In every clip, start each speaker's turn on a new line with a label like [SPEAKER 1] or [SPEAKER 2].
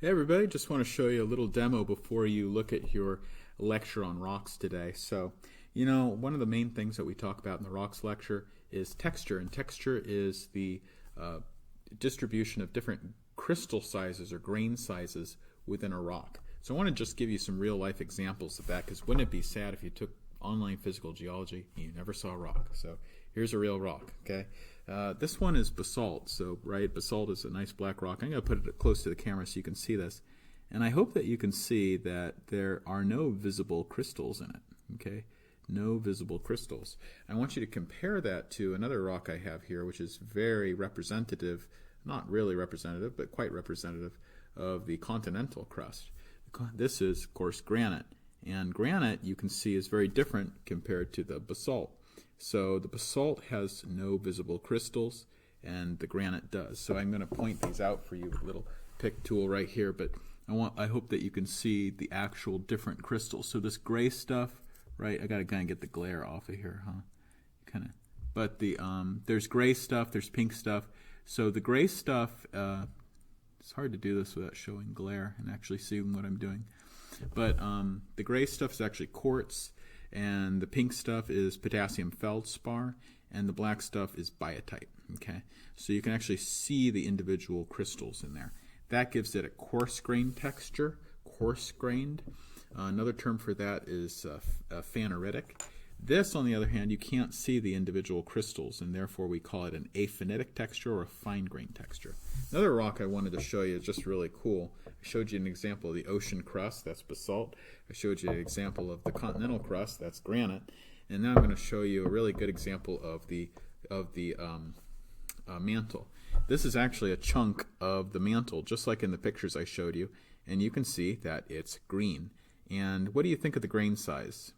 [SPEAKER 1] Hey everybody, just want to show you a little demo before you look at your lecture on rocks today. So, one of the main things that we talk about in the rocks lecture is texture, and texture is the distribution of different crystal sizes or grain sizes within a rock. So I want to just give you some real life examples of that, because wouldn't it be sad if you took online physical geology and you never saw a rock? So here's a real rock, okay? This one is basalt. So, basalt is a nice black rock. I'm going to put it close to the camera so you can see this. And I hope that you can see that there are no visible crystals in it, okay? No visible crystals. I want you to compare that to another rock I have here, which is very representative, not really representative, but quite representative of the continental crust. This is, of course, granite. And granite, you can see, is very different compared to the basalt. So the basalt has no visible crystals, and the granite does. So I'm going to point these out for you with a little pick tool right here, but I hope that you can see the actual different crystals. So this gray stuff, right? I got to kind of get the glare off of here, huh? But there's gray stuff, there's pink stuff. So the gray stuff, it's hard to do this without showing glare and actually seeing what I'm doing. But the gray stuff is actually quartz, and the pink stuff is potassium feldspar, and the black stuff is biotite. Okay, so you can actually see the individual crystals in there. That gives it a coarse-grained texture, coarse-grained. Another term for that is phaneritic. This, on the other hand, you can't see the individual crystals, and therefore we call it an aphanitic texture or a fine-grained texture. Another rock I wanted to show you is just really cool. I showed you an example of the ocean crust, that's basalt. I showed you an example of the continental crust, that's granite. And now I'm going to show you a really good example of the mantle. This is actually a chunk of the mantle, just like in the pictures I showed you, and you can see that it's green. And what do you think of the grain size?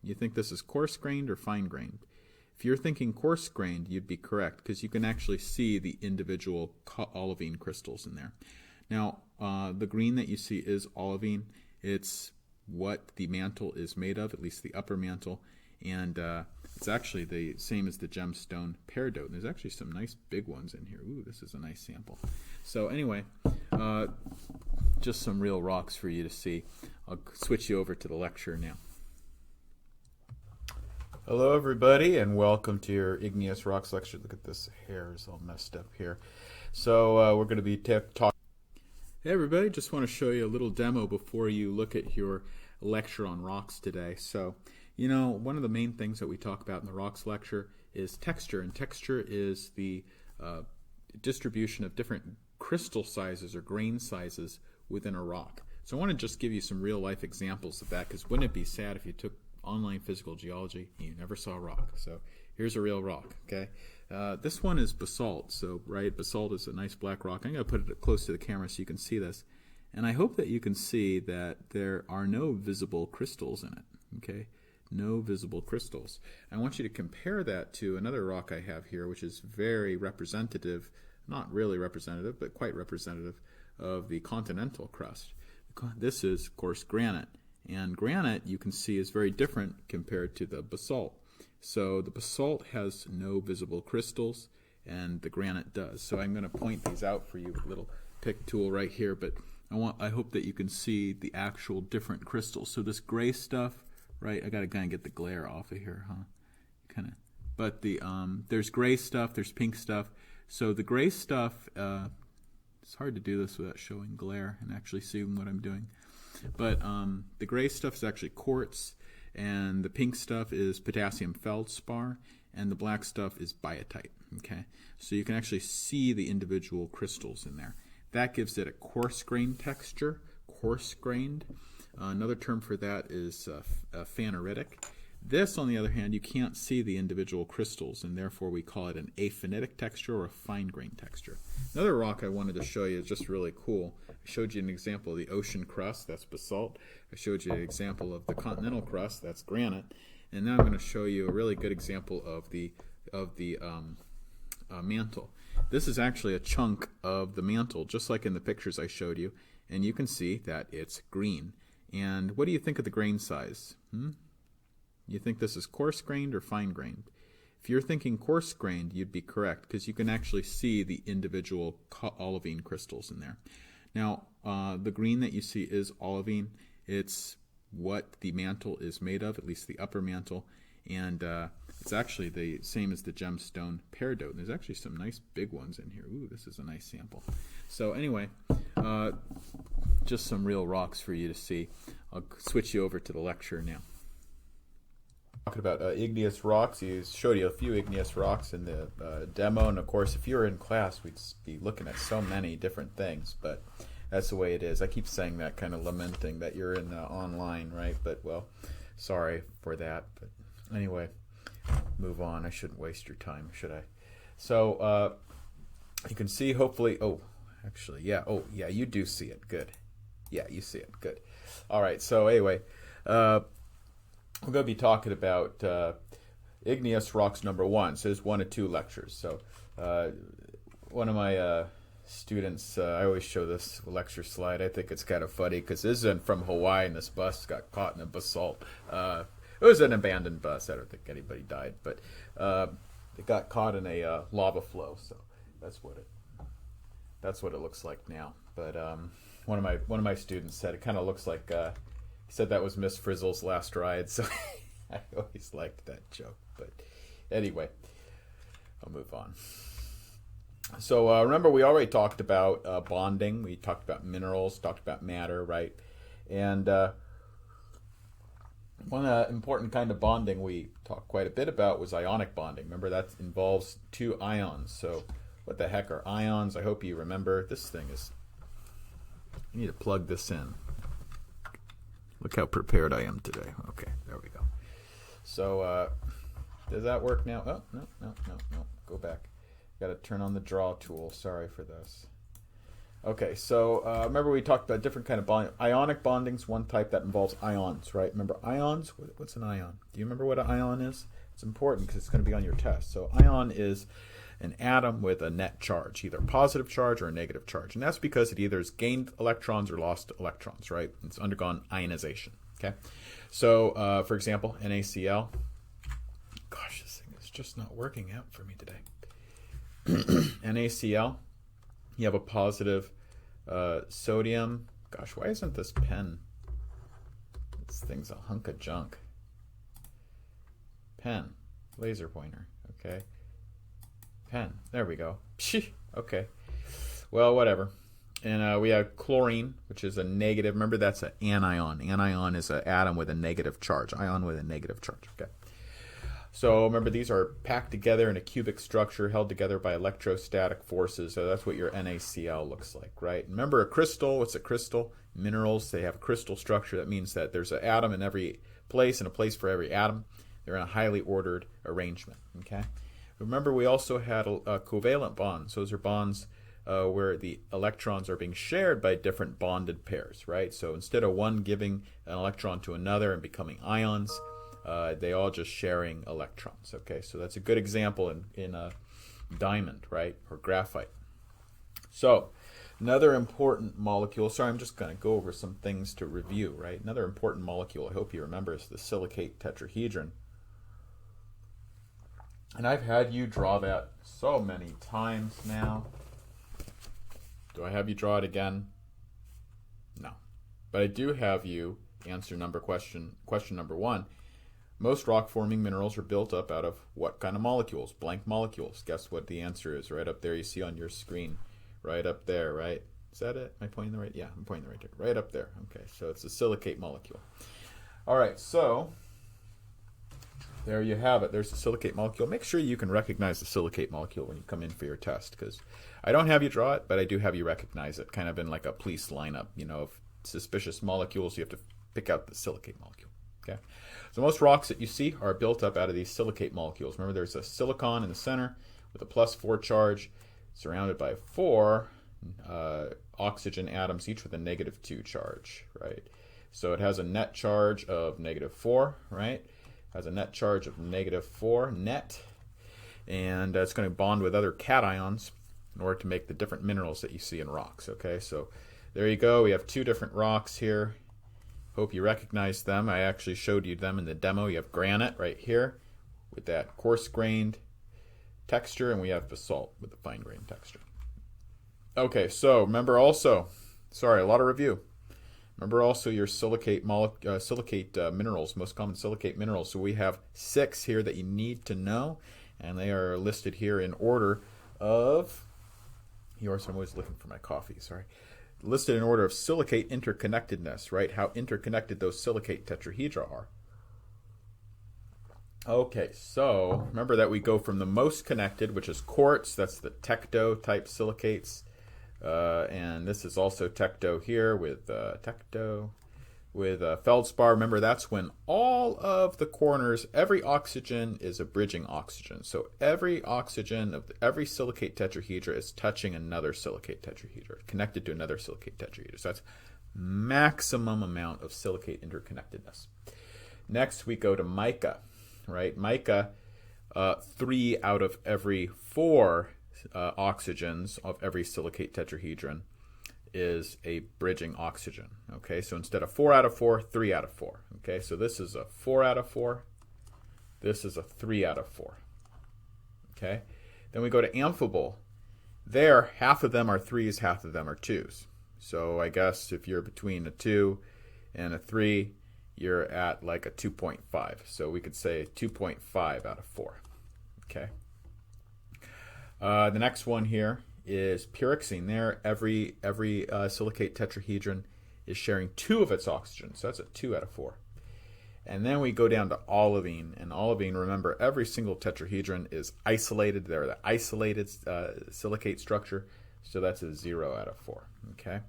[SPEAKER 1] You think this is coarse-grained or fine-grained? If you're thinking coarse-grained, you'd be correct, because you can actually see the individual olivine crystals in there. Now, the green that you see is olivine. It's what the mantle is made of, at least the upper mantle, and it's actually the same as the gemstone peridot. There's actually some nice big ones in here. Ooh, this is a nice sample. So anyway, just some real rocks for you to see. I'll switch you over to the lecture now. Hello everybody, and welcome to your Igneous Rocks lecture. Look at this hair is all messed up here. So we're going to be talking. Hey everybody, just want to show you a little demo before you look at your lecture on rocks today. So, one of the main things that we talk about in the rocks lecture is texture, and texture is the distribution of different crystal sizes or grain sizes within a rock. So I want to just give you some real life examples of that, because wouldn't it be sad if you took online physical geology and you never saw a rock? So here's a real rock, okay? This one is basalt. So, basalt is a nice black rock. I'm going to put it close to the camera so you can see this. And I hope that you can see that there are no visible crystals in it, okay? No visible crystals. I want you to compare that to another rock I have here, which is very representative, not really representative, but quite representative of the continental crust. This is, of course, granite. And granite, you can see, is very different compared to the basalt. So the basalt has no visible crystals, and the granite does. So I'm going to point these out for you with a little pick tool right here, but I hope that you can see the actual different crystals. So this gray stuff, right? I got to kind of get the glare off of here, huh? But there's gray stuff, there's pink stuff. So the gray stuff, it's hard to do this without showing glare and actually seeing what I'm doing. But the gray stuff is actually quartz, and the pink stuff is potassium feldspar, and the black stuff is biotite. Okay, so you can actually see the individual crystals in there. That gives it a coarse-grained texture, coarse-grained. Another term for that is phaneritic. This, on the other hand, you can't see the individual crystals, and therefore we call it an aphanitic texture or a fine-grained texture. Another rock I wanted to show you is just really cool. I showed you an example of the ocean crust, that's basalt. I showed you an example of the continental crust, that's granite. And now I'm going to show you a really good example of the mantle. This is actually a chunk of the mantle, just like in the pictures I showed you, and you can see that it's green. And what do you think of the grain size? You think this is coarse-grained or fine-grained? If you're thinking coarse-grained, you'd be correct, because you can actually see the individual olivine crystals in there. Now, the green that you see is olivine. It's what the mantle is made of, at least the upper mantle, and it's actually the same as the gemstone peridot. There's actually some nice big ones in here. Ooh, this is a nice sample. So anyway, just some real rocks for you to see. I'll switch you over to the lecture now. Talking about igneous rocks, he showed you a few igneous rocks in the demo, and of course if you were in class we'd be looking at so many different things, but that's the way it is. I keep saying that, kind of lamenting that you're in online, right? But well, sorry for that. But anyway, move on. I shouldn't waste your time, should I? So you can see, hopefully, actually, yeah, you do see it. Good. Yeah, you see it. Good. All right, so anyway, we're going to be talking about Igneous Rocks #1. So there's 1 of 2 lectures. So one of my students, I always show this lecture slide. I think it's kind of funny because this isn't from Hawaii, and this bus got caught in a basalt. It was an abandoned bus. I don't think anybody died, but it got caught in a lava flow. So that's what it looks like now. But one of my students said it kind of looks like. He said that was Miss Frizzle's last ride, so I always liked that joke. But anyway, I'll move on. So remember, we already talked about bonding. We talked about minerals, talked about matter, right? And one important kind of bonding we talked quite a bit about was ionic bonding. Remember, that involves 2 ions. So what the heck are ions? I hope you remember. This thing is... I need to plug this in. Look how prepared I am today. Okay, there we go. So, does that work now? Oh, no. Go back. Got to turn on the draw tool. Sorry for this. Okay, so remember we talked about different kind of bonding. Ionic bonding's one type that involves ions, right? Remember ions? What's an ion? Do you remember what an ion is? It's important because it's going to be on your test. So ion is an atom with a net charge, either a positive charge or a negative charge. And that's because it either has gained electrons or lost electrons, right? It's undergone ionization, okay? So, for example, NaCl. Gosh, this thing is just not working out for me today. NaCl, you have a positive sodium. Gosh, why isn't this pen? This thing's a hunk of junk. Pen, laser pointer, okay? Pen. There we go. Okay. Well, whatever. And we have chlorine, which is a negative. Remember, that's an anion. Anion is an atom with a negative charge. Ion with a negative charge. Okay. So remember, these are packed together in a cubic structure, held together by electrostatic forces. So that's what your NaCl looks like, right? Remember a crystal. What's a crystal? Minerals, they have a crystal structure. That means that there's an atom in every place and a place for every atom. They're in a highly ordered arrangement, okay? Remember, we also had covalent bonds. Those are bonds where the electrons are being shared by different bonded pairs, right? So instead of one giving an electron to another and becoming ions, they all just sharing electrons, okay? So that's a good example in a diamond, right, or graphite. So another important molecule, sorry, I'm just going to go over some things to review, right? Another important molecule, I hope you remember, is the silicate tetrahedron. And I've had you draw that so many times now. Do I have you draw it again? No. But I do have you answer question number 1. Most rock-forming minerals are built up out of what kind of molecules? Blank molecules. Guess what the answer is? Right up there, you see on your screen. Right up there, right? Is that it? Am I pointing the right? Yeah, I'm pointing the right there. Right up there. Okay, so it's a silicate molecule. All right, so there you have it. There's the silicate molecule. Make sure you can recognize the silicate molecule when you come in for your test, because I don't have you draw it, but I do have you recognize it, kind of in like a police lineup. You know, of suspicious molecules, you have to pick out the silicate molecule. Okay. So most rocks that you see are built up out of these silicate molecules. Remember, there's a silicon in the center with a +4 charge, surrounded by 4 oxygen atoms, each with a -2 charge, right? So it has a net charge of -4, right? Has a net charge of -4 net, and it's going to bond with other cations in order to make the different minerals that you see in rocks. Okay, so there you go. We have 2 different rocks here. Hope you recognize them. I actually showed you them in the demo. You have granite right here with that coarse-grained texture, and we have basalt with the fine-grained texture. Okay, so remember also Sorry, a lot of review. Remember also your silicate minerals, most common silicate minerals. So we have 6 here that you need to know, and they are listed here in order of yours. I'm always looking for my coffee, sorry. Listed in order of silicate interconnectedness, right? How interconnected those silicate tetrahedra are. Okay, so remember that we go from the most connected, which is quartz. That's the tecto type silicates. And this is also tecto here with feldspar. Remember, that's when all of the corners, every oxygen is a bridging oxygen. So every oxygen of every silicate tetrahedra is touching another silicate tetrahedra, connected to another silicate tetrahedra. So that's maximum amount of silicate interconnectedness. Next, we go to mica, right? Mica, 3 out of every 4 oxygens of every silicate tetrahedron is a bridging oxygen. Okay, so instead of 4 out of 4, 3 out of 4. Okay, so this is a 4 out of 4. This is a 3 out of 4. Okay, then we go to amphibole. There, half of them are 3s, half of them are 2s. So I guess if you're between a 2 and a 3, you're at like a 2.5. So we could say 2.5 out of 4. Okay. The next one here is pyroxene. There, every silicate tetrahedron is sharing 2 of its oxygens. So that's a 2 out of 4. And then we go down to olivine. And olivine, remember, every single tetrahedron is isolated. They're the isolated silicate structure. So that's a 0 out of 4. Okay.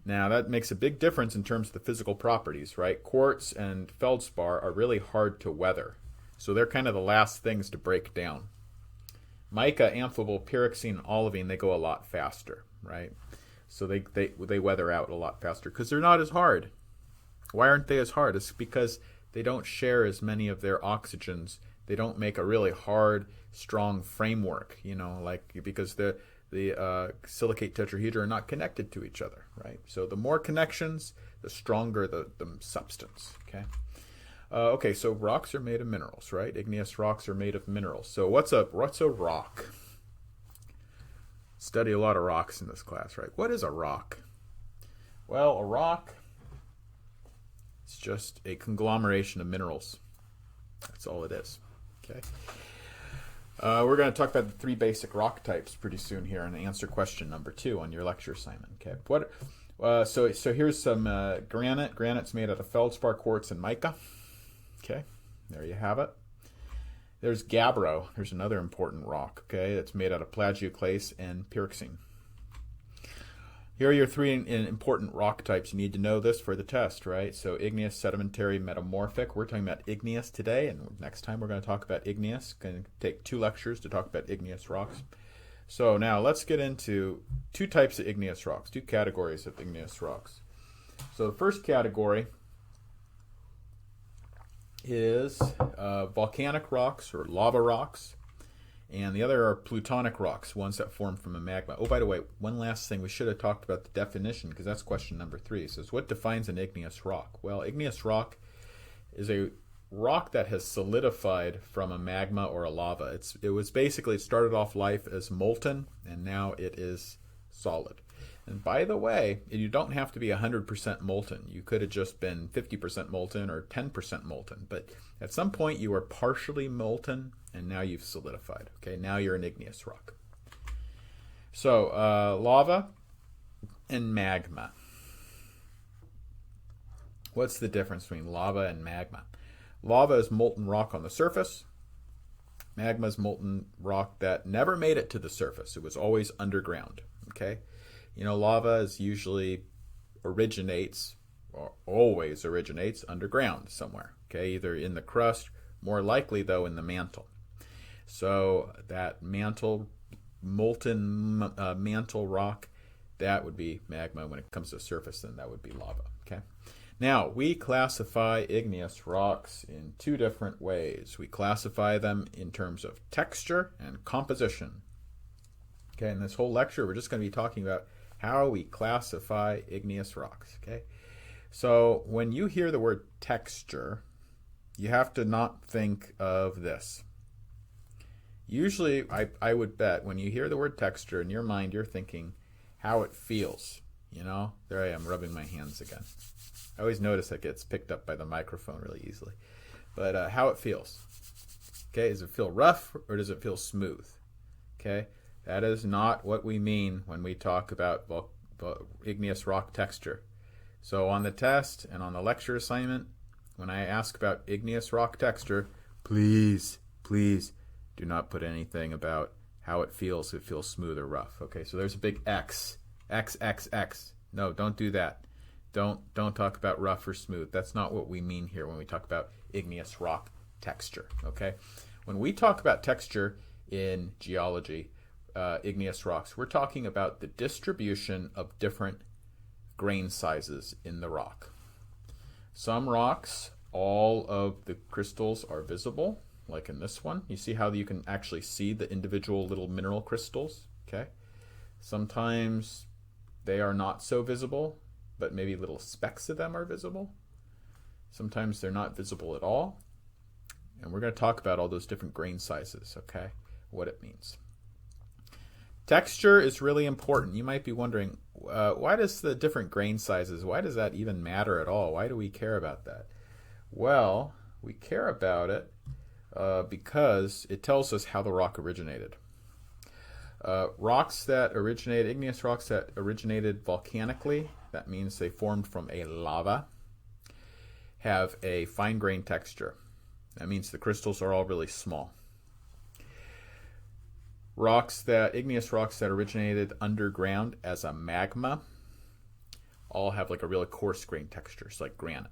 [SPEAKER 1] Now that makes a big difference in terms of the physical properties, right? Quartz and feldspar are really hard to weather. So they're kind of the last things to break down. Mica, amphibole, pyroxene, and olivine, they go a lot faster, right? So they weather out a lot faster because they're not as hard. Why aren't they as hard? It's because they don't share as many of their oxygens. They don't make a really hard, strong framework, because the silicate tetrahedra are not connected to each other, right? So the more connections, the stronger the substance, okay? Okay, so rocks are made of minerals, right? Igneous rocks are made of minerals. So what's a rock? Study a lot of rocks in this class, right? What is a rock? Well, a rock is just a conglomeration of minerals. That's all it is, okay? We're going to talk about the 3 basic rock types pretty soon here and answer question number 2 on your lecture assignment, okay? So here's some granite. Granite's made out of feldspar, quartz, and mica. Okay, there you have it. There's gabbro. There's another important rock, okay? It's made out of plagioclase and pyroxene. Here are your 3 important rock types. You need to know this for the test, right? So igneous, sedimentary, metamorphic. We're talking about igneous today, and next time we're going to talk about igneous. Going to take 2 lectures to talk about igneous rocks. So now let's get into 2 types of igneous rocks, 2 categories of igneous rocks. So the first category is volcanic rocks or lava rocks, and the other are plutonic rocks, ones that form from a magma. Oh, by the way, one last thing, we should have talked about the definition because that's question number 3. It says, what defines an igneous rock? Well, igneous rock is a rock that has solidified from a magma or a lava. It started off life as molten, and now it is solid. And by the way, you don't have to be 100% molten. You could have just been 50% molten or 10% molten. But at some point, you were partially molten, and now you've solidified. Okay, now you're an igneous rock. So, lava and magma. What's the difference between lava and magma? Lava is molten rock on the surface. Magma is molten rock that never made it to the surface. It was always underground. Okay? Lava is usually always originates underground somewhere, okay, either in the crust, more likely though in the mantle. So that molten mantle rock, that would be magma. When it comes to the surface, then that would be lava, okay? Now, we classify igneous rocks in 2 different ways. We classify them in terms of texture and composition. Okay, in this whole lecture, we're just going to be talking about how we classify igneous rocks, okay? So when you hear the word texture, you have to not think of this. Usually, I would bet when you hear the word texture in your mind, you're thinking how it feels. You know, there I am rubbing my hands again. I always notice that gets picked up by the microphone really easily. But how it feels. Okay, does it feel rough or does it feel smooth? Okay, that is not what we mean when we talk about igneous rock texture. So on the test and on the lecture assignment, when I ask about igneous rock texture, please do not put anything about how it feels, if it feels smooth or rough. Okay, so there's a big X. X, X, X. No, don't do that. Don't talk about rough or smooth. That's not what we mean here when we talk about igneous rock texture. Okay, when we talk about texture in geology, igneous rocks, we're talking about the distribution of different grain sizes in the rock. Some rocks, all of the crystals are visible, like in this one. You see how you can actually see the individual little mineral crystals? Okay. Sometimes they are not so visible, but maybe little specks of them are visible. Sometimes they're not visible at all. And we're going to talk about all those different grain sizes, okay? What it means. Texture is really important. You might be wondering, why does the different grain sizes, why does that even matter at all? Why do we care about that? Well, we care about it because it tells us how the rock originated. Igneous rocks that originated volcanically, that means they formed from a lava, have a fine-grained texture. That means the crystals are all really small. Igneous rocks that originated underground as a magma all have like a really coarse-grained texture, it's like granite.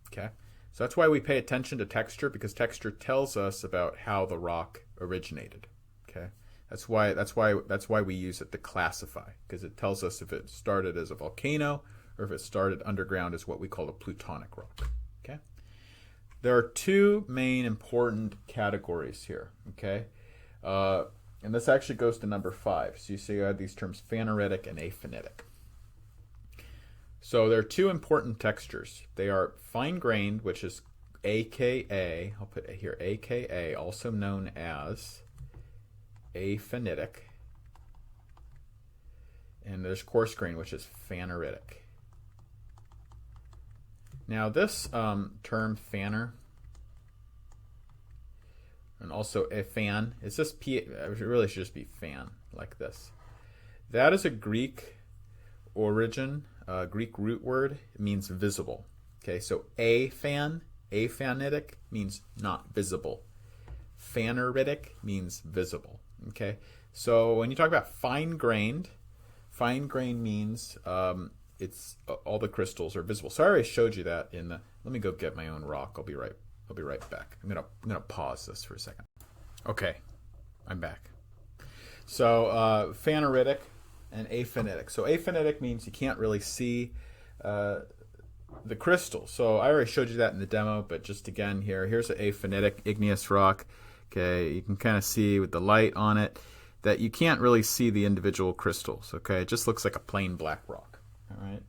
[SPEAKER 1] Okay, so that's why we pay attention to texture, because texture tells us about how the rock originated. Okay. That's why we use it to classify, because it tells us if it started as a volcano or if it started underground as what we call a plutonic rock. Okay? There are two main important categories here. Okay? And this actually goes to number 5. So you see you have these terms phaneritic and aphanitic. So there are two important textures. They are fine-grained, which is AKA, I'll put here AKA, also known as aphanitic, and there's coarse grain, which is phaneritic. Now this term phaner, and also a fan, it's just it really should just be fan, like this. That is a Greek origin, Greek root word. It means visible. Okay, so aphanitic means not visible. Phaneritic means visible. Okay, so when you talk about fine-grained means it's all the crystals are visible. So I already showed you that in the. Let me go get my own rock. I'll be right back. I'm gonna pause this for a second. Okay, I'm back. So phaneritic and aphanitic. So aphanitic means you can't really see the crystal. So I already showed you that in the demo, but just again here's an aphanitic igneous rock. Okay, you can kind of see with the light on it that you can't really see the individual crystals. Okay, it just looks like a plain black rock. All right.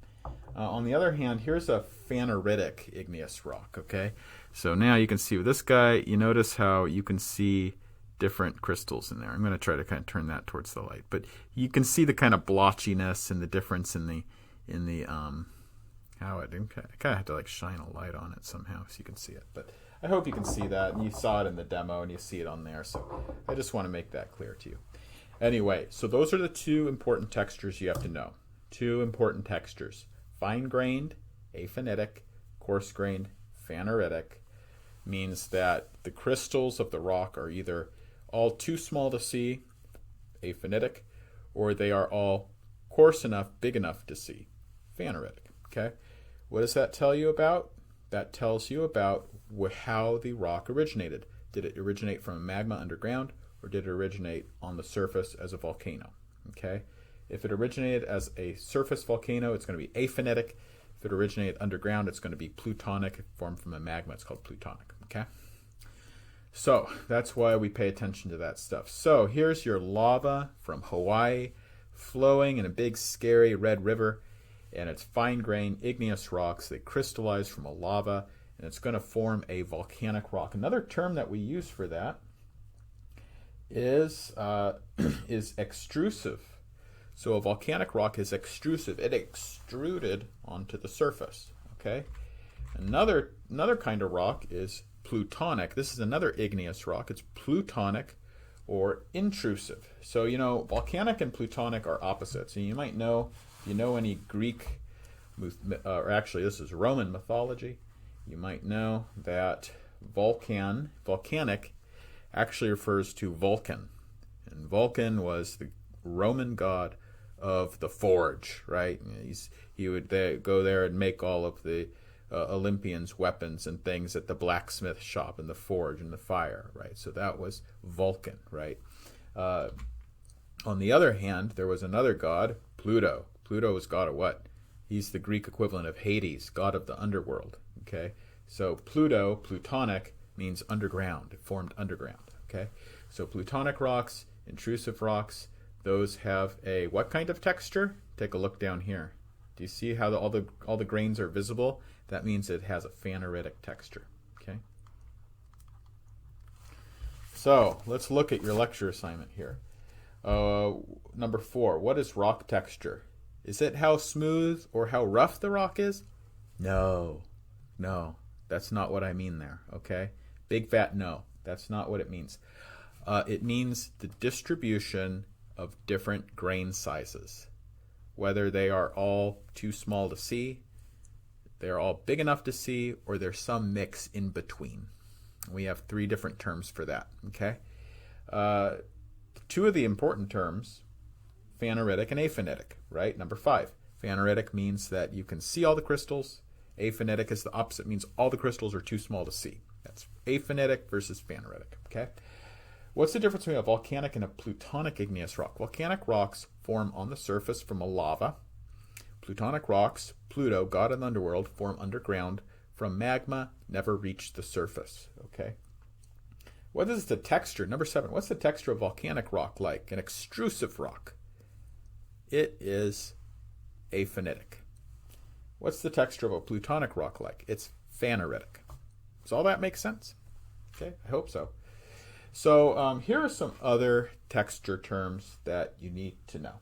[SPEAKER 1] On the other hand, here's a phaneritic igneous rock. Okay, so now you can see with this guy, you notice how you can see different crystals in there. I'm going to try to kind of turn that towards the light, but you can see the kind of blotchiness and the difference in the how it. I kind of have to like shine a light on it somehow so you can see it, but. I hope you can see that, and you saw it in the demo, and you see it on there, so I just want to make that clear to you. Anyway, so those are the two important textures you have to know. Two important textures. Fine-grained, aphanitic, coarse-grained, phaneritic, means that the crystals of the rock are either all too small to see, aphanitic, or they are all coarse enough, big enough to see, phaneritic. Okay? What does that tell you about? That tells you about how the rock originated. Did it originate from a magma underground, or did it originate on the surface as a volcano? Okay, if it originated as a surface volcano, it's going to be aphanitic. If it originated underground, it's going to be plutonic. If it formed from a magma, it's called plutonic. Okay, so that's why we pay attention to that stuff. So here's your lava from Hawaii flowing in a big scary red river, and it's fine-grained igneous rocks. They crystallize from a lava, and it's going to form a volcanic rock. Another term that we use for that is extrusive. So a volcanic rock is extrusive. It extruded onto the surface. Okay. Another kind of rock is plutonic. This is another igneous rock. It's plutonic or intrusive. So, you know, volcanic and plutonic are opposites. And you might know, if you know any Greek, or actually this is Roman mythology, you might know that volcanic actually refers to Vulcan. And Vulcan was the Roman god of the forge, right? He would go there and make all of the Olympians' weapons and things at the blacksmith shop and the forge and the fire, right? So that was Vulcan, right? On the other hand, there was another god, Pluto. Pluto was god of what? He's the Greek equivalent of Hades, god of the underworld, okay? So Pluto, plutonic, means underground. It formed underground, okay? So plutonic rocks, intrusive rocks, those have a what kind of texture? Take a look down here. Do you see how all the grains are visible? That means it has a phaneritic texture. Okay. So let's look at your lecture assignment here. Number 4. What is rock texture? Is it how smooth or how rough the rock is? No, that's not what I mean there. Okay. Big fat no. That's not what it means. It means the distribution of different grain sizes. Whether they are all too small to see, they're all big enough to see, or there's some mix in between. We have 3 different terms for that, okay? 2 of the important terms, phaneritic and aphanitic, right? Number 5, phaneritic means that you can see all the crystals. Aphanitic is the opposite, means all the crystals are too small to see. That's aphanitic versus phaneritic, okay? What's the difference between a volcanic and a plutonic igneous rock? Volcanic rocks form on the surface from a lava. Plutonic rocks, Pluto, god of the underworld, form underground from magma, never reach the surface. Okay. What is the texture? Number 7. What's the texture of volcanic rock like? An extrusive rock. It is aphanitic. What's the texture of a plutonic rock like? It's phaneritic. Does all that make sense? Okay, I hope so. So here are some other texture terms that you need to know.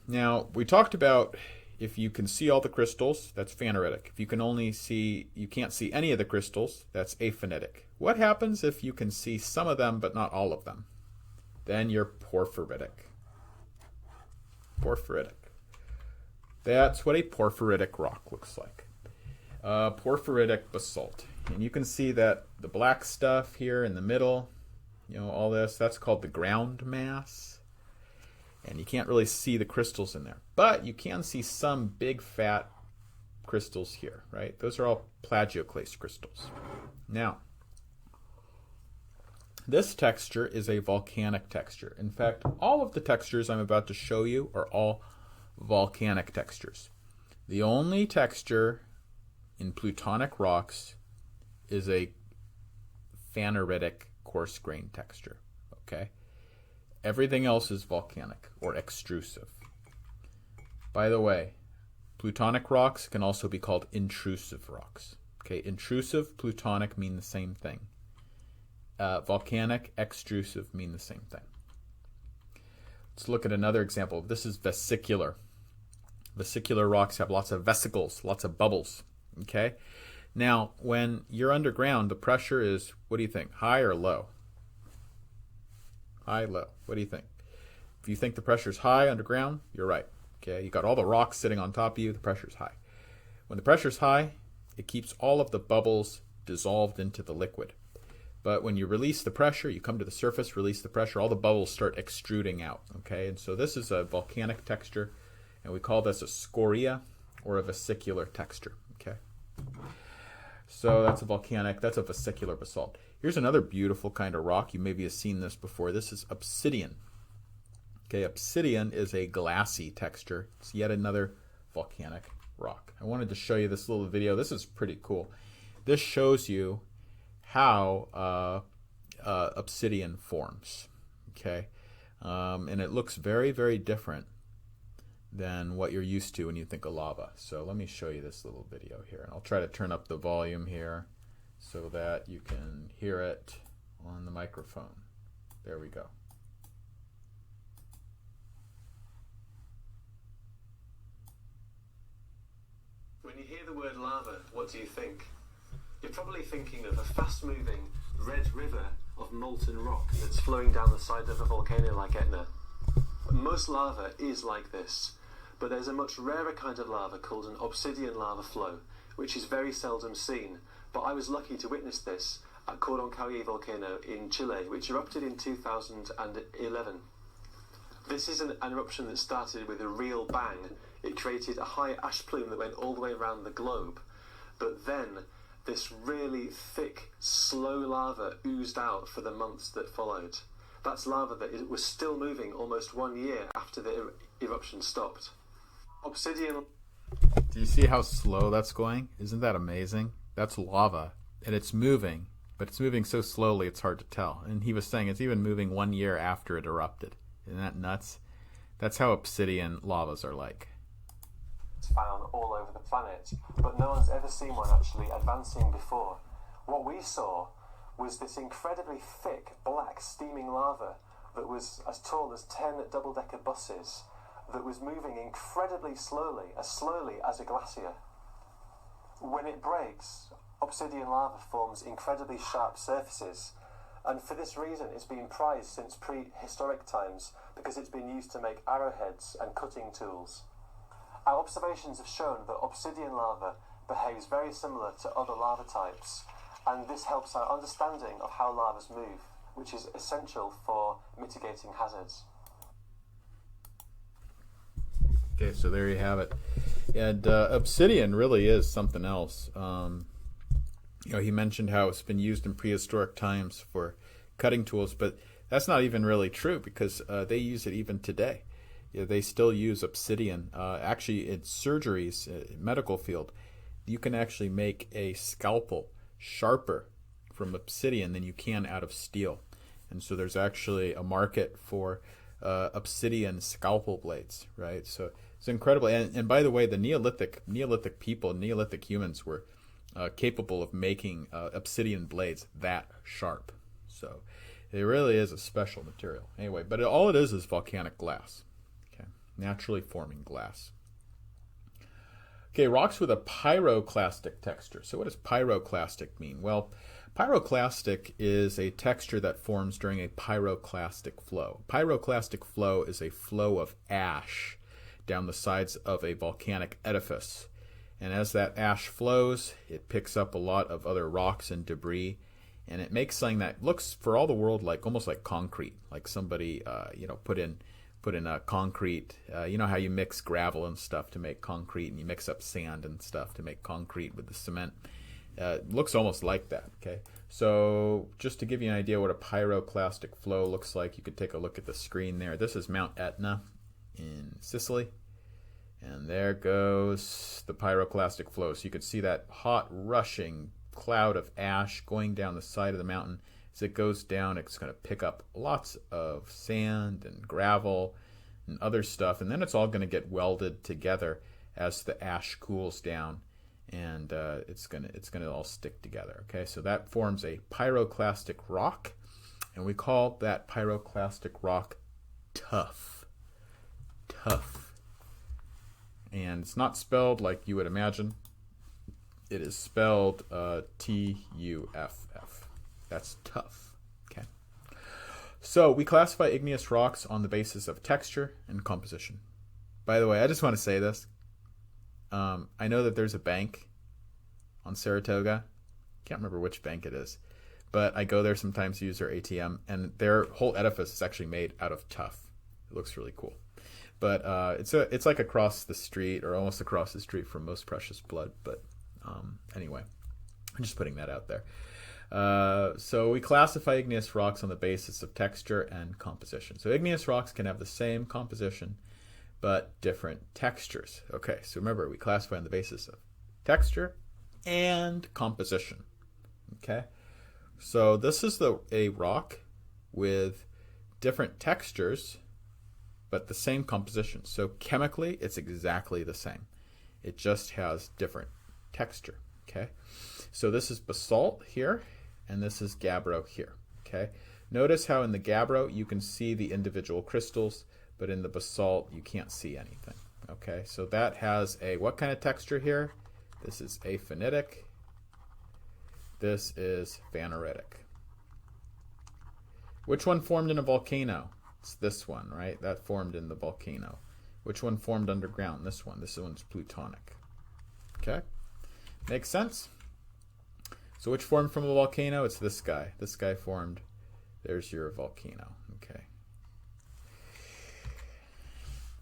[SPEAKER 1] Now, we talked about if you can see all the crystals, that's phaneritic. If you can't see any of the crystals, that's aphanitic. What happens if you can see some of them but not all of them? Then you're porphyritic. Porphyritic. That's what a porphyritic rock looks like. Porphyritic basalt. And you can see that the black stuff here in the middle, you know, all this, that's called the ground mass. And you can't really see the crystals in there. But you can see some big fat crystals here, right? Those are all plagioclase crystals. Now, this texture is a volcanic texture. In fact, all of the textures I'm about to show you are all volcanic textures. The only texture in plutonic rocks is a phaneritic coarse grain texture, okay? Everything else is volcanic or extrusive. By the way, plutonic rocks can also be called intrusive rocks. Okay, intrusive, plutonic mean the same thing. Volcanic, extrusive mean the same thing. Let's look at another example. This is vesicular. Vesicular rocks have lots of vesicles, lots of bubbles. Okay? Now, when you're underground, the pressure is, what do you think, high or low? High, low. What do you think? If you think the pressure's high underground, you're right. Okay, you got all the rocks sitting on top of you, the pressure's high. When the pressure's high, it keeps all of the bubbles dissolved into the liquid. But when you release the pressure, you come to the surface, release the pressure, all the bubbles start extruding out. Okay, and so this is a volcanic texture, and we call this a scoria or a vesicular texture. Okay, so that's a volcanic, that's a vesicular basalt. Here's another beautiful kind of rock. You maybe have seen this before. This is obsidian. Okay, obsidian is a glassy texture. It's yet another volcanic rock. I wanted to show you this little video. This is pretty cool. This shows you how obsidian forms. Okay, and it looks very, very different than what you're used to when you think of lava. So let me show you this little video here. And I'll try to turn up the volume here so that you can hear it on the microphone. There we go.
[SPEAKER 2] lava, what do you think? You're probably thinking of a fast-moving red river of molten rock that's flowing down the side of a volcano like Etna. Most lava is like this, but there's a much rarer kind of lava called an obsidian lava flow, which is very seldom seen, but I was lucky to witness this at Cordon-Cauye volcano in Chile, which erupted in 2011. This is an eruption that started with a real bang. It created a high ash plume that went all the way around the globe, but then this really thick, slow lava oozed out for the months that followed. That's lava that it was still moving almost 1 year after the eruption stopped. Obsidian...
[SPEAKER 1] Do you see how slow that's going? Isn't that amazing? That's lava, and it's moving, but it's moving so slowly it's hard to tell. And he was saying it's even moving 1 year after it erupted. Isn't that nuts? That's how obsidian lavas are like.
[SPEAKER 2] It's found all over the planet, but no one's ever seen one actually advancing before. What we saw was this incredibly thick, black, steaming lava that was as tall as 10 double-decker buses, that was moving incredibly slowly as a glacier. When it breaks, obsidian lava forms incredibly sharp surfaces, and for this reason it's been prized since prehistoric times because it's been used to make arrowheads and cutting tools. Our observations have shown that obsidian lava behaves very similar to other lava types, and this helps our understanding of how lavas move, which is essential for mitigating hazards.
[SPEAKER 1] Okay, so there you have it. And obsidian really is something else. He mentioned how it's been used in prehistoric times for cutting tools, but that's not even really true because they use it even today. They still use obsidian. Actually, in surgeries, medical field, you can actually make a scalpel sharper from obsidian than you can out of steel. And so there's actually a market for obsidian scalpel blades, right? So it's incredible. And by the way, the Neolithic people, Neolithic humans were capable of making obsidian blades that sharp. So it really is a special material. Anyway, but all it is volcanic glass, okay? Naturally forming glass. Okay, rocks with a pyroclastic texture. So what does pyroclastic mean? Well, pyroclastic is a texture that forms during a pyroclastic flow. Pyroclastic flow is a flow of ash down the sides of a volcanic edifice. And as that ash flows, it picks up a lot of other rocks and debris, and it makes something that looks, for all the world, like almost like concrete, like somebody put in a concrete. You know how you mix gravel and stuff to make concrete, and you mix up sand and stuff to make concrete with the cement. It looks almost like that. Okay, so just to give you an idea what a pyroclastic flow looks like, you could take a look at the screen there. This is Mount Etna in Sicily. And there goes the pyroclastic flow. So you can see that hot, rushing cloud of ash going down the side of the mountain. As it goes down, it's going to pick up lots of sand and gravel and other stuff. And then it's all going to get welded together as the ash cools down. And it's going to all stick together. Okay, so that forms a pyroclastic rock. And we call that pyroclastic rock tuff. Tuff. And it's not spelled like you would imagine. It is spelled T-U-F-F. That's tough. Okay. So we classify igneous rocks on the basis of texture and composition. By the way, I just want to say this. I know that there's a bank on Saratoga. Can't remember which bank it is. But I go there sometimes to use their ATM, and their whole edifice is actually made out of tuff. It looks really cool. But it's like across the street, or almost across the street from Most Precious Blood. But anyway, I'm just putting that out there. So we classify igneous rocks on the basis of texture and composition. So igneous rocks can have the same composition, but different textures. Okay, so remember, we classify on the basis of texture and composition. Okay, so this is a rock with different textures, but the same composition. So chemically, it's exactly the same. It just has different texture. Okay, so this is basalt here, and this is gabbro here. Okay, notice how in the gabbro you can see the individual crystals, but in the basalt you can't see anything. Okay, so that has a what kind of texture here? This is aphanitic. This is phaneritic. Which one formed in a volcano? It's this one, right? That formed in the volcano. Which one formed underground? This one. This one's plutonic. Okay? Makes sense? So which formed from a volcano? It's this guy. This guy formed. There's your volcano. Okay.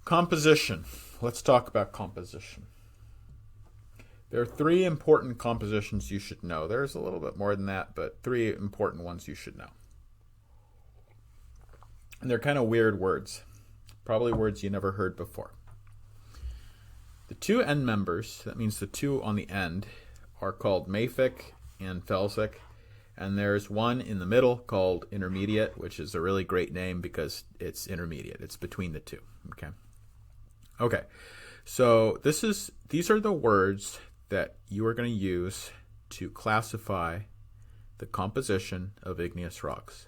[SPEAKER 1] Composition. Let's talk about composition. There are 3 important compositions you should know. There's a little bit more than that, but 3 important ones you should know. And they're kind of weird words. Probably words you never heard before. The 2 end members, that means the 2 on the end, are called mafic and felsic. And there's one in the middle called intermediate, which is a really great name because it's intermediate. It's between the 2. Okay. So these are the words that you are going to use to classify the composition of igneous rocks.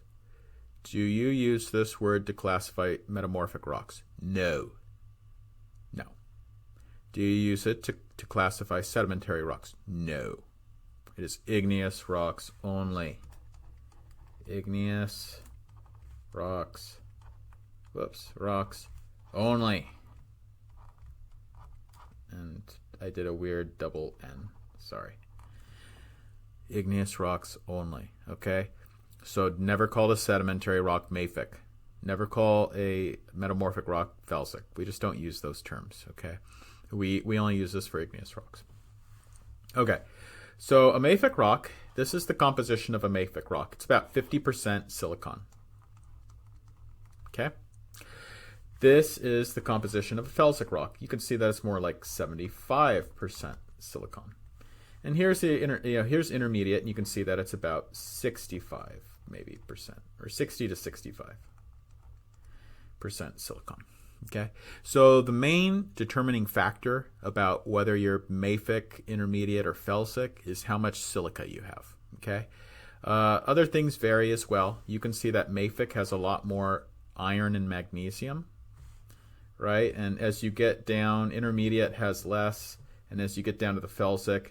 [SPEAKER 1] Do you use this word to classify metamorphic rocks? No. No. Do you use it to classify sedimentary rocks? No. It is igneous rocks only. Igneous rocks. Rocks only. And I did a weird double N. Sorry. Igneous rocks only. Okay? So never call a sedimentary rock mafic. Never call a metamorphic rock felsic. We just don't use those terms. Okay? We only use this for igneous rocks. Okay. So a mafic rock, this is the composition of a mafic rock. It's about 50% silicon. Okay? This is the composition of a felsic rock. You can see that it's more like 75% silicon. And here's here's intermediate, and you can see that it's about 65 maybe percent, or 60 to 65% silicon. Okay, so the main determining factor about whether you're mafic, intermediate, or felsic is how much silica you have. Okay, other things vary as well. You can see that mafic has a lot more iron and magnesium, right? And as you get down, intermediate has less, and as you get down to the felsic,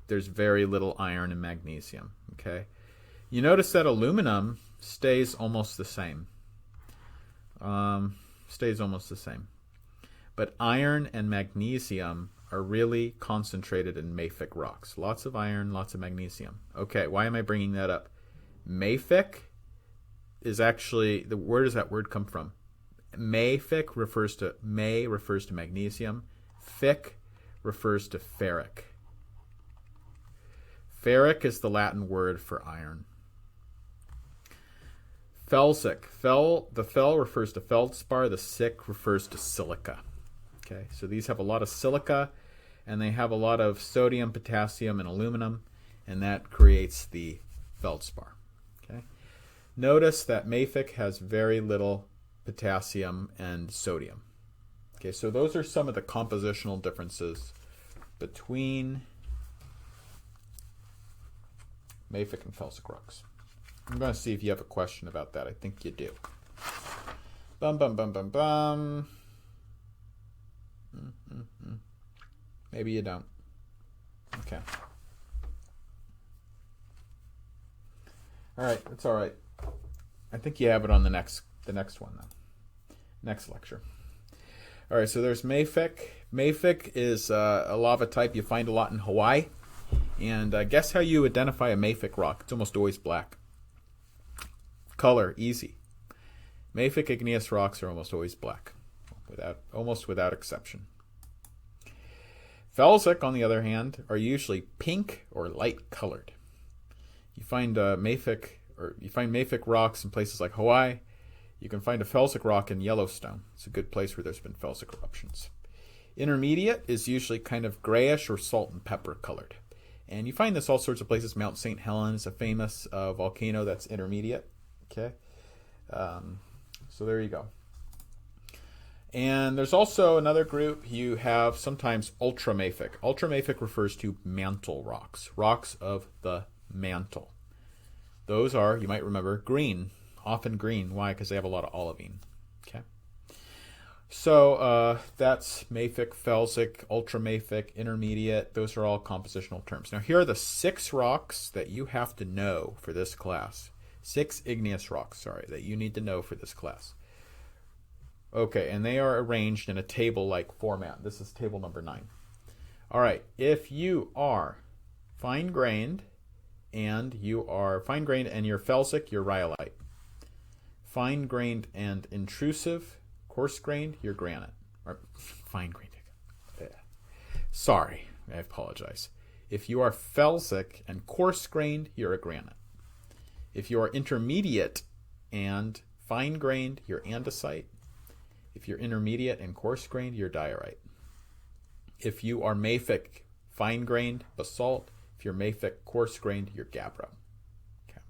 [SPEAKER 1] there's very little iron and magnesium. Okay, you notice that aluminum stays almost the same. But iron and magnesium are really concentrated in mafic rocks. Lots of iron, lots of magnesium. Okay, why am I bringing that up? Mafic is actually, where does that word come from? Mafic refers to magnesium. Fic refers to ferric. Ferric is the Latin word for iron. Felsic. The fel refers to feldspar. The sic refers to silica. Okay, so these have a lot of silica, and they have a lot of sodium, potassium, and aluminum, and that creates the feldspar. Okay, notice that mafic has very little potassium and sodium. Okay, so those are some of the compositional differences between mafic and felsic rocks. I'm going to see if you have a question about that. I think you do. Maybe you don't. Okay. All right, that's all right. I think you have it on the next one, though. Next lecture. All right, so there's mafic. Mafic is a lava type you find a lot in Hawaii. And guess how you identify a mafic rock? It's almost always black. Color, easy. Mafic igneous rocks are almost always black, almost without exception. Felsic, on the other hand, are usually pink or light colored. You find mafic rocks in places like Hawaii. You can find a felsic rock in Yellowstone. It's a good place where there's been felsic eruptions. Intermediate is usually kind of grayish or salt and pepper colored. And you find this all sorts of places. Mount St. Helens is a famous volcano that's intermediate. Okay, so there you go. And there's also another group. You have sometimes ultramafic. Ultramafic refers to mantle rocks, rocks of the mantle. Those are, you might remember, green, often green. Why? Because they have a lot of olivine. Okay. So that's mafic, felsic, ultramafic, intermediate. Those are all compositional terms. Now here are the 6 rocks that you have to know for this class. 6 igneous rocks, sorry, that you need to know for this class. Okay, and they are arranged in a table-like format. This is table number 9. All right, if you are fine-grained and you're felsic, you're rhyolite. Fine-grained and intrusive, coarse-grained, you're granite. Or fine-grained. Sorry, I apologize. If you are felsic and coarse-grained, you're a granite. If you are intermediate and fine-grained, you're andesite. If you're intermediate and coarse-grained, you're diorite. If you are mafic, fine-grained, basalt. If you're mafic, coarse-grained, you're gabbro. Okay.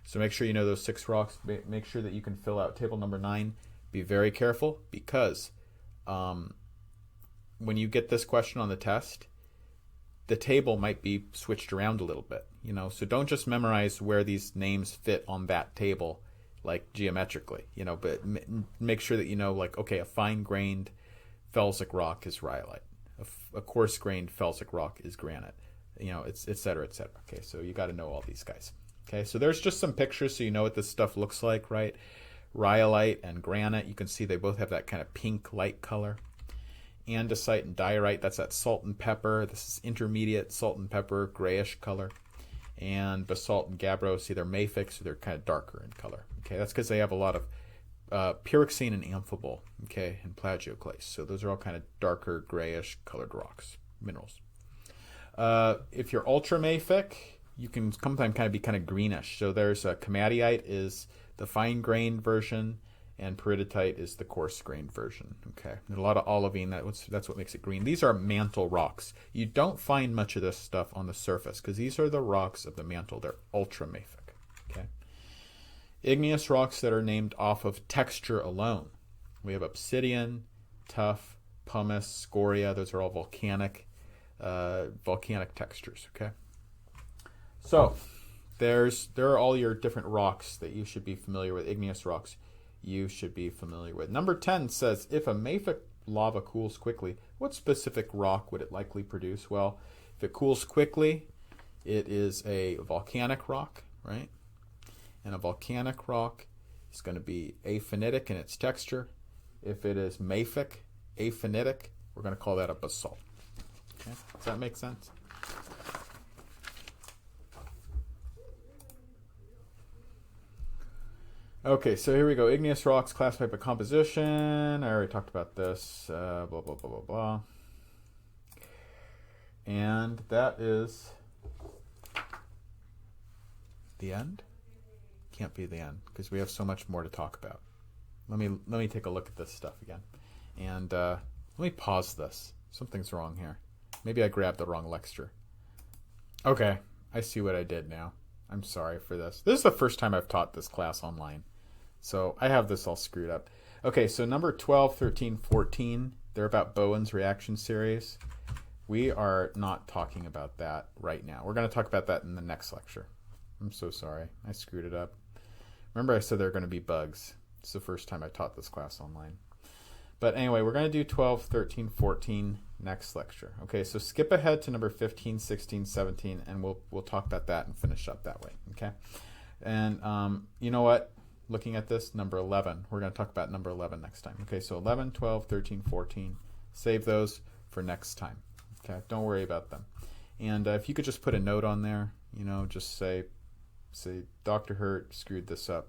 [SPEAKER 1] So make sure you know those 6 rocks. Make sure that you can fill out table number 9. Be very careful because when you get this question on the test, the table might be switched around a little bit. So don't just memorize where these names fit on that table, like geometrically. But make sure that you know, like, okay, a fine-grained felsic rock is rhyolite. A coarse-grained felsic rock is granite. Et cetera, et cetera. Okay, so you got to know all these guys. Okay, so there's just some pictures so you know what this stuff looks like, right? Rhyolite and granite, you can see they both have that kind of pink light color. Andesite and diorite, that's that salt and pepper. This is intermediate salt and pepper, grayish color. And basalt and gabbro, see, they're mafic, so they're kind of darker in color. Okay, that's because they have a lot of pyroxene and amphibole, okay, and plagioclase. So those are all kind of darker, grayish colored rocks, minerals. If you're ultramafic, you can sometimes kind of be kind of greenish. So there's komatiite is the fine-grained version, and peridotite is the coarse-grained version. Okay, and a lot of olivine. That's what makes it green. These are mantle rocks. You don't find much of this stuff on the surface because these are the rocks of the mantle. They're ultramafic. Okay, igneous rocks that are named off of texture alone. We have obsidian, tuff, pumice, scoria. Those are all volcanic textures. Okay, so there are all your different rocks that you should be familiar with. Igneous rocks you should be familiar with. Number 10 says, if a mafic lava cools quickly, what specific rock would it likely produce? Well, if it cools quickly, it is a volcanic rock, right? And a volcanic rock is going to be aphanitic in its texture. If it is mafic, aphanitic, we're going to call that a basalt. Okay? Does that make sense? Okay, so here we go. Igneous rocks classified by composition. I already talked about this. Blah, blah, blah, blah, blah. And that is the end? Can't be the end because we have so much more to talk about. Let me take a look at this stuff again. And let me pause this. Something's wrong here. Maybe I grabbed the wrong lecture. Okay, I see what I did now. I'm sorry for this. This is the first time I've taught this class online. So I have this all screwed up. Okay, so number 12, 13, 14, they're about Bowen's reaction series. We are not talking about that right now. We're going to talk about that in the next lecture. I'm so sorry. I screwed it up. Remember I said there are going to be bugs. It's the first time I taught this class online. But anyway, we're going to do 12, 13, 14 next lecture. Okay, so skip ahead to number 15, 16, 17, and we'll talk about that and finish up that way. Okay, and you know what? Looking at this, number 11. We're going to talk about number 11 next time. Okay, so 11, 12, 13, 14. Save those for next time. Okay, don't worry about them. And if you could just put a note on there, just say Dr. Hurt screwed this up.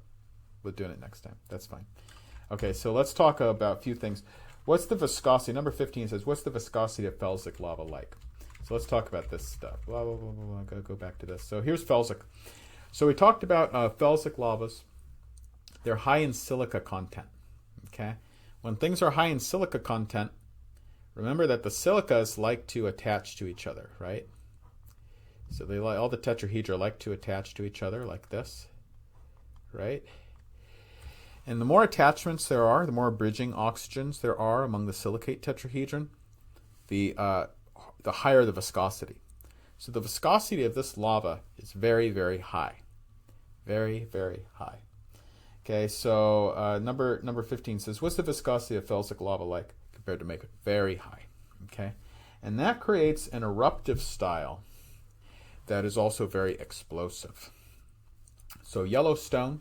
[SPEAKER 1] We're doing it next time. That's fine. Okay, so let's talk about a few things. What's the viscosity? Number 15 says, what's the viscosity of felsic lava like? So let's talk about this stuff. Blah, blah, blah, blah, blah. Gotta go back to this. So here's felsic. So we talked about felsic lavas. They're high in silica content. Okay? When things are high in silica content, remember that the silicas like to attach to each other, right? So all the tetrahedra like to attach to each other like this, right? And the more attachments there are, the more bridging oxygens there are among the silicate tetrahedron, the higher the viscosity. So the viscosity of this lava is very, very high. Very, very high. Okay, so number 15 says, what's the viscosity of felsic lava like compared to mica? Very high. Okay, and that creates an eruptive style that is also very explosive. So Yellowstone,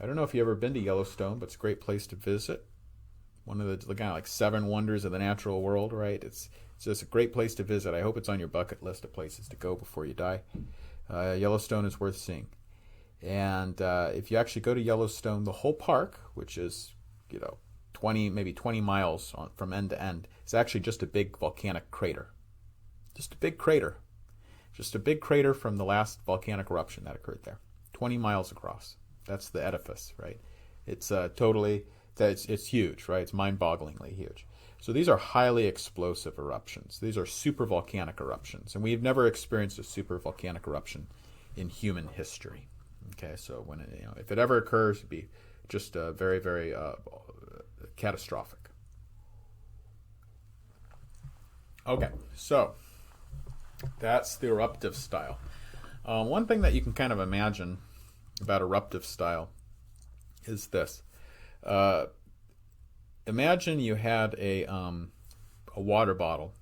[SPEAKER 1] I don't know if you've ever been to Yellowstone, but it's a great place to visit. One of the kind of like 7 wonders of the natural world, right? It's just a great place to visit. I hope it's on your bucket list of places to go before you die. Yellowstone is worth seeing. And if you actually go to Yellowstone, the whole park, which is, 20 miles from end to end, is actually just a big volcanic crater. Just a big crater. Just a big crater from the last volcanic eruption that occurred there. 20 miles across. That's the edifice, right? It's it's huge, right? It's mind-bogglingly huge. So these are highly explosive eruptions. These are supervolcanic eruptions. And we've never experienced a supervolcanic eruption in human history. Okay, so when if it ever occurs, it'd be just very, very catastrophic. Okay, so that's the eruptive style. One thing that you can kind of imagine about eruptive style is this. Imagine you had a water bottle,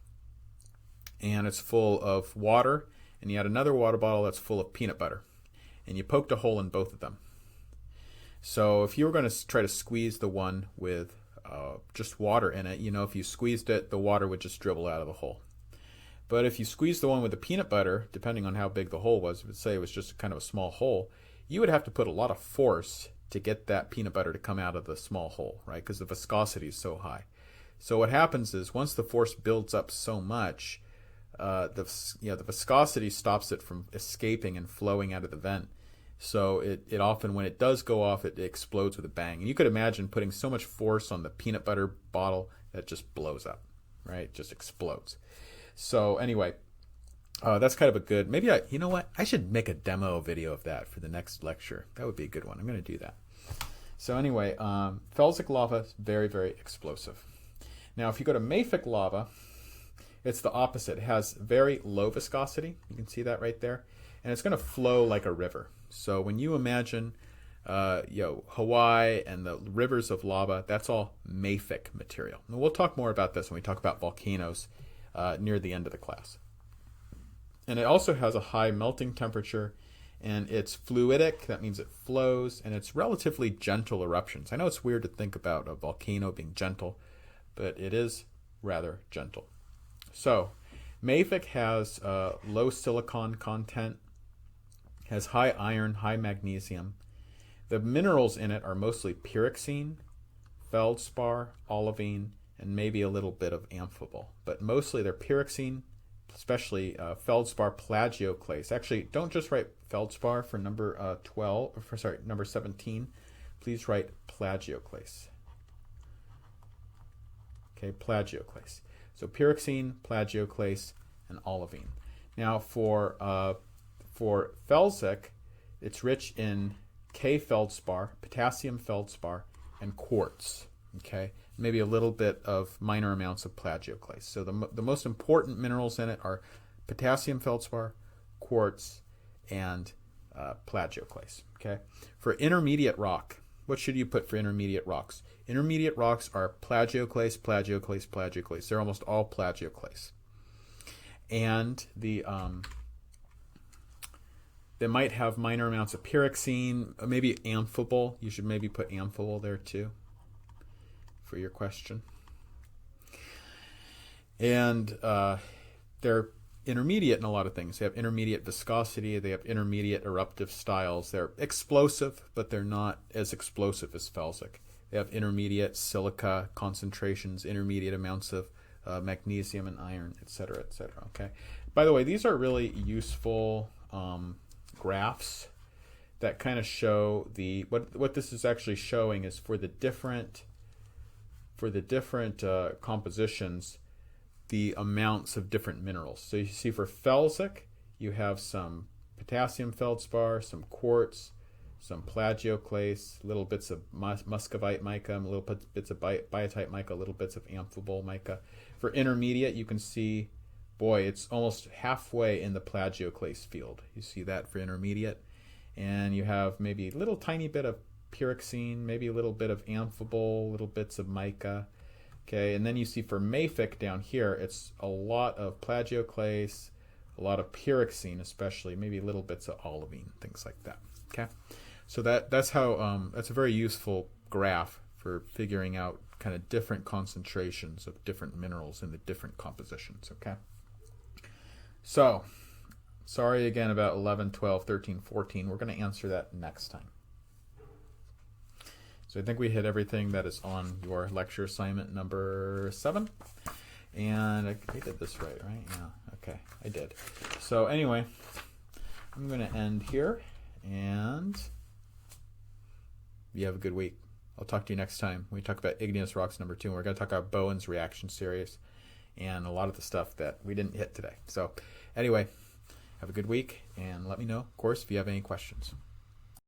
[SPEAKER 1] and it's full of water, and you had another water bottle that's full of peanut butter, and you poked a hole in both of them. So if you were going to try to squeeze the one with just water in it, if you squeezed it, the water would just dribble out of the hole. But if you squeezed the one with the peanut butter, depending on how big the hole was, let's say it was just kind of a small hole, you would have to put a lot of force to get that peanut butter to come out of the small hole, right? Because the viscosity is so high. So what happens is once the force builds up so much, the viscosity stops it from escaping and flowing out of the vent. So it often, when it does go off, it explodes with a bang. And you could imagine putting so much force on the peanut butter bottle that just blows up, right? It just explodes. So anyway, that's kind of a good, maybe I should make a demo video of that for the next lecture. That would be a good one. I'm going to do that. So anyway, felsic lava is very, very explosive. Now, if you go to mafic lava, it's the opposite. It has very low viscosity. You can see that right there. And it's going to flow like a river. So when you imagine Hawaii and the rivers of lava, that's all mafic material. And we'll talk more about this when we talk about volcanoes near the end of the class. And it also has a high melting temperature, and it's fluidic. That means it flows, and it's relatively gentle eruptions. I know it's weird to think about a volcano being gentle, but it is rather gentle. So mafic has low silicon content, has high iron, high magnesium. The minerals in it are mostly pyroxene, feldspar, olivine, and maybe a little bit of amphibole. But mostly they're pyroxene, especially feldspar plagioclase. Actually, don't just write feldspar for number 17. Please write plagioclase. Okay, plagioclase. So pyroxene, plagioclase, and olivine. Now for felsic, it's rich in K feldspar, potassium feldspar, and quartz. Okay, maybe a little bit of minor amounts of plagioclase. So the most important minerals in it are potassium feldspar, quartz, and plagioclase. Okay, for intermediate rock, what should you put for intermediate rocks? Intermediate rocks are plagioclase, plagioclase, plagioclase. They're almost all plagioclase, and they might have minor amounts of pyroxene, maybe amphibole. You should maybe put amphibole there too for your question. And they're intermediate in a lot of things. They have intermediate viscosity. They have intermediate eruptive styles. They're explosive, but they're not as explosive as felsic. They have intermediate silica concentrations, intermediate amounts of magnesium and iron, etc., etc. Okay. By the way, these are really useful graphs that kind of show what this is actually showing is for the different compositions, the amounts of different minerals. So you see for felsic, you have some potassium feldspar, some quartz, some plagioclase, little bits of muscovite mica, little bits of biotite mica, little bits of amphibole mica. For intermediate, you can see, boy, it's almost halfway in the plagioclase field. You see that for intermediate. And you have maybe a little tiny bit of pyroxene, maybe a little bit of amphibole, little bits of mica. Okay, and then you see for mafic down here, it's a lot of plagioclase, a lot of pyroxene, especially maybe little bits of olivine, things like that. Okay, so that's how that's a very useful graph for figuring out kind of different concentrations of different minerals in the different compositions. Okay, so sorry again about 11, 12, 13, 14. We're going to answer that next time. So I think we hit everything that is on your lecture assignment number 7. And I did this right? Yeah, okay, I did. So anyway, I'm going to end here, and you have a good week. I'll talk to you next time. We talk about Igneous Rocks number 2, and we're going to talk about Bowen's reaction series and a lot of the stuff that we didn't hit today. So anyway, have a good week, and let me know, of course, if you have any questions.